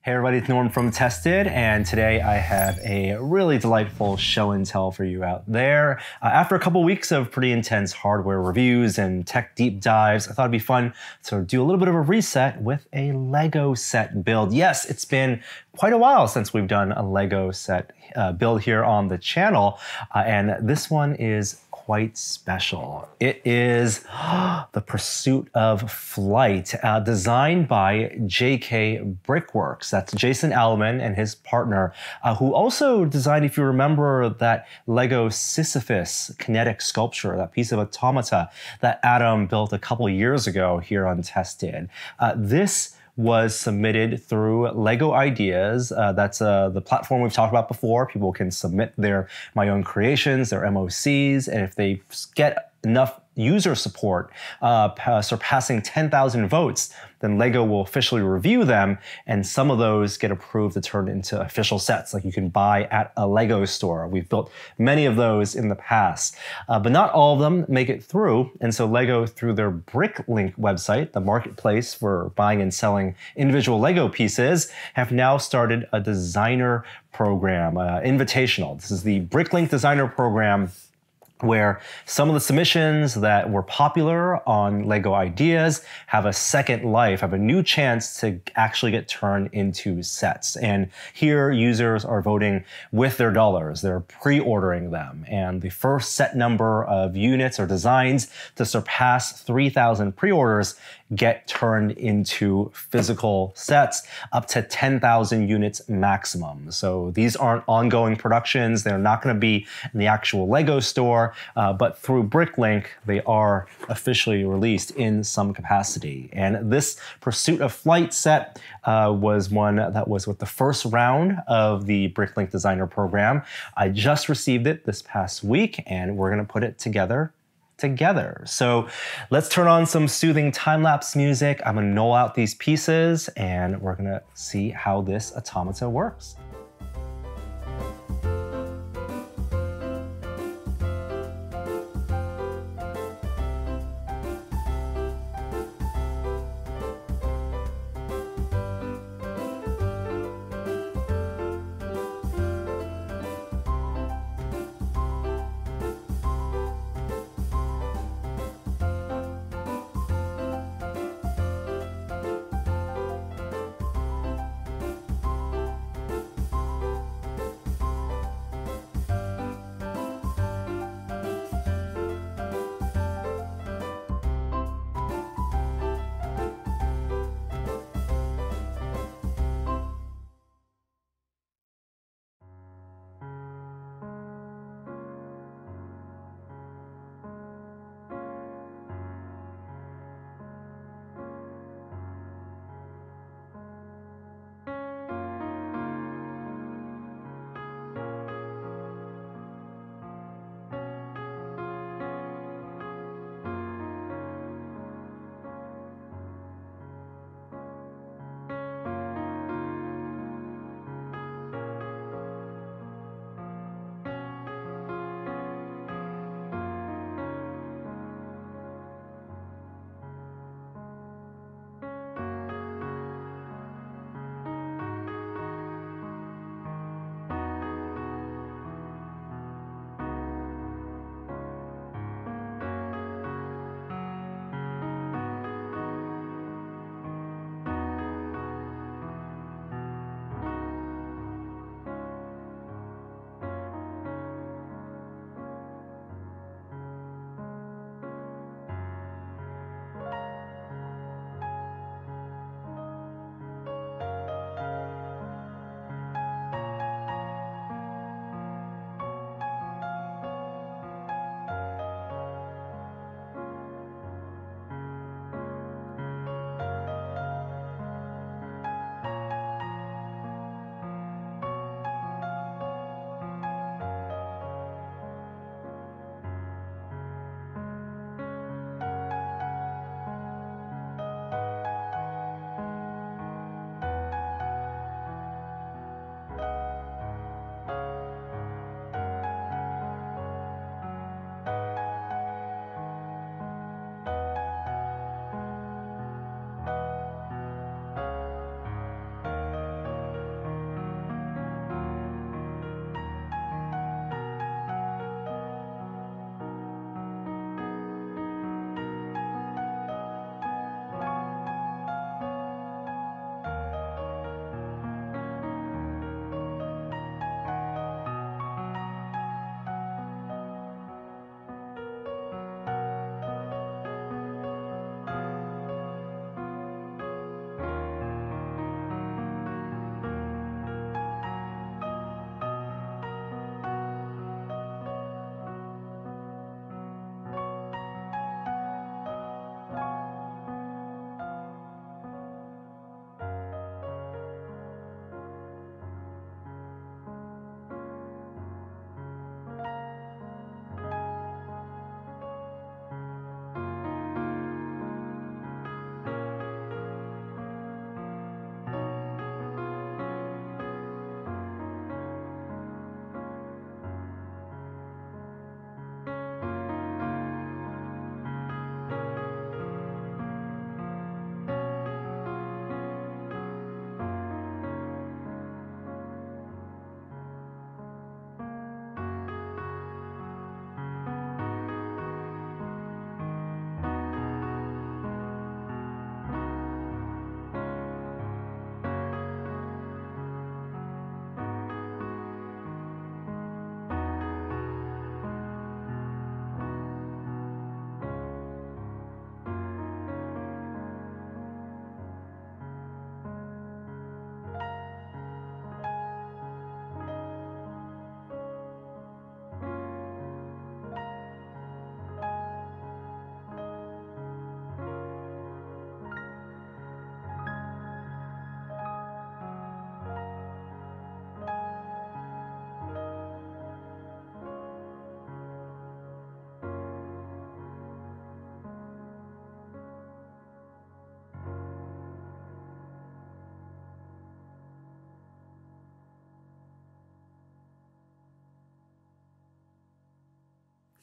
Hey everybody, it's Norm from Tested, and today I have a really delightful show and tell for you out there. After a couple weeks of pretty intense hardware reviews and tech deep dives, I thought it'd be fun to do a little bit of a reset with a Lego set build. Yes, it's been quite a while since we've done a Lego set build here on the channel, and this one is quite special. It is the Pursuit of Flight, designed by JK Brickworks. That's Jason Allman and his partner, who also designed, if you remember, that Lego Sisyphus kinetic sculpture, that piece of automata that Adam built a couple years ago here on Tested. This was submitted through Lego Ideas. That's the platform we've talked about before. People can submit their My Own Creations, their MOCs, and if they get enough user support, surpassing 10,000 votes, then Lego will officially review them, and some of those get approved to turn into official sets, like you can buy at a Lego store. We've built many of those in the past, but not all of them make it through, and so Lego, through their Bricklink website, the marketplace for buying and selling individual Lego pieces, have now started a designer program, invitational. This is the Bricklink Designer Program, where some of the submissions that were popular on Lego Ideas have a second life, have a new chance to actually get turned into sets. And here users are voting with their dollars. They're pre-ordering them. And the first set number of units or designs to surpass 3,000 pre-orders get turned into physical sets, up to 10,000 units maximum. So these aren't ongoing productions. They're not going to be in the actual Lego store, but through Bricklink, they are officially released in some capacity. And this Pursuit of Flight set was one that was with the first round of the Bricklink Designer Program. I just received it this past week, and we're going to put it together. So let's turn on some soothing time-lapse music. I'm gonna knoll out these pieces and we're gonna see how this automata works.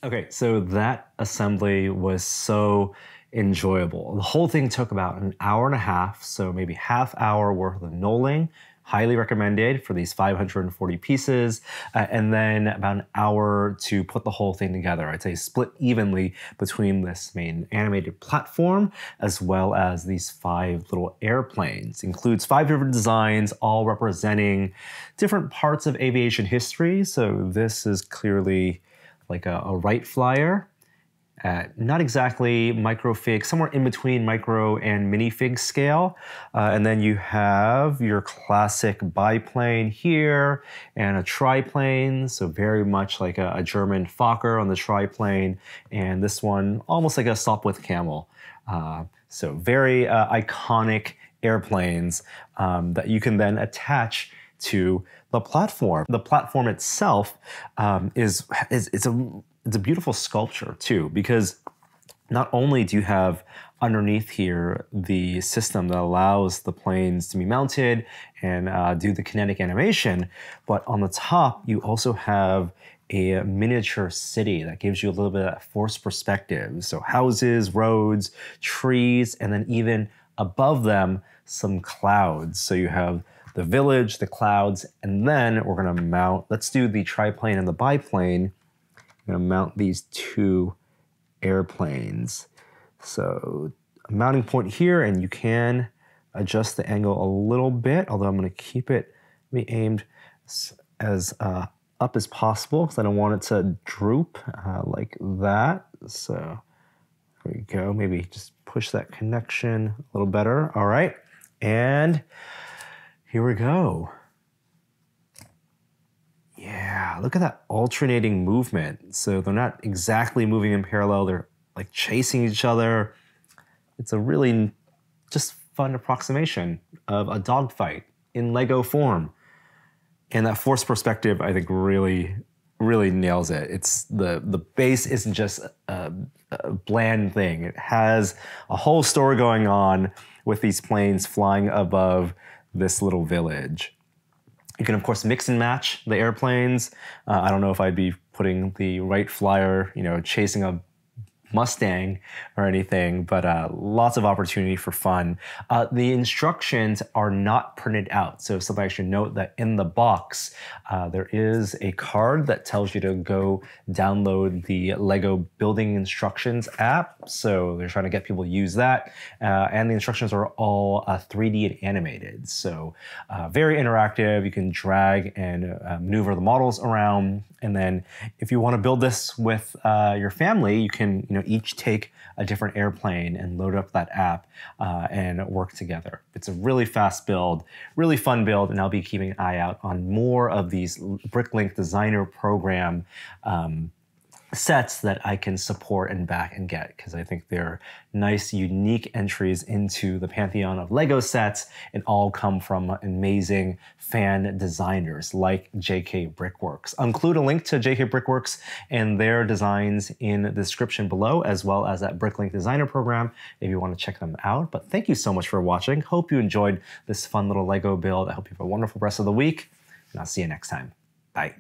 Okay, so that assembly was so enjoyable. The whole thing took about an hour and a half, so maybe half hour worth of knolling. Highly recommended for these 540 pieces, and then about an hour to put the whole thing together. I'd say split evenly between this main animated platform as well as these 5 little airplanes. Includes 5 different designs, all representing different parts of aviation history. So this is clearly like a Wright flyer. Not exactly microfig, somewhere in between micro and minifig scale. And then you have your classic biplane here and a triplane, so very much like a German Fokker on the triplane, and this one almost like a Sopwith Camel. So very iconic airplanes that you can then attach to the platform. The platform itself it's a beautiful sculpture too, because not only do you have underneath here the system that allows the planes to be mounted and do the kinetic animation, but on the top you also have a miniature city that gives you a little bit of force perspective. So houses, roads, trees, and then even above them, some clouds. So you have the village, the clouds, and then we're gonna mount, let's do the triplane and the biplane. I'm gonna mount these 2 airplanes. So a mounting point here, and you can adjust the angle a little bit, although I'm gonna keep it aimed as up as possible because I don't want it to droop like that. So there we go, maybe just push that connection a little better. All right, and here we go. Yeah, look at that alternating movement. So they're not exactly moving in parallel, they're like chasing each other. It's a really just fun approximation of a dogfight in Lego form. And that force perspective, I think, really nails it. It's the base isn't just a bland thing. It has a whole story going on with these planes flying above this little village. You can, of course, mix and match the airplanes. I don't know if I'd be putting the Wright flyer, chasing a Mustang or anything, but lots of opportunity for fun. The instructions are not printed out, so something I should note that in the box there is a card that tells you to go download the Lego Building Instructions app. So they're trying to get people to use that, and the instructions are all 3D and animated, so very interactive. You can drag and maneuver the models around, and then if you want to build this with your family, you can each take a different airplane and load up that app and work together. It's a really fast build, really fun build, and I'll be keeping an eye out on more of these Bricklink Designer Program sets that I can support and back and get, because I think they're nice, unique entries into the pantheon of Lego sets, and all come from amazing fan designers like JK Brickworks. I'll include a link to JK Brickworks and their designs in the description below, as well as that Bricklink Designer Program if you want to check them out. But thank you so much for watching. Hope you enjoyed this fun little Lego build. I hope you have a wonderful rest of the week, and I'll see you next time. Bye.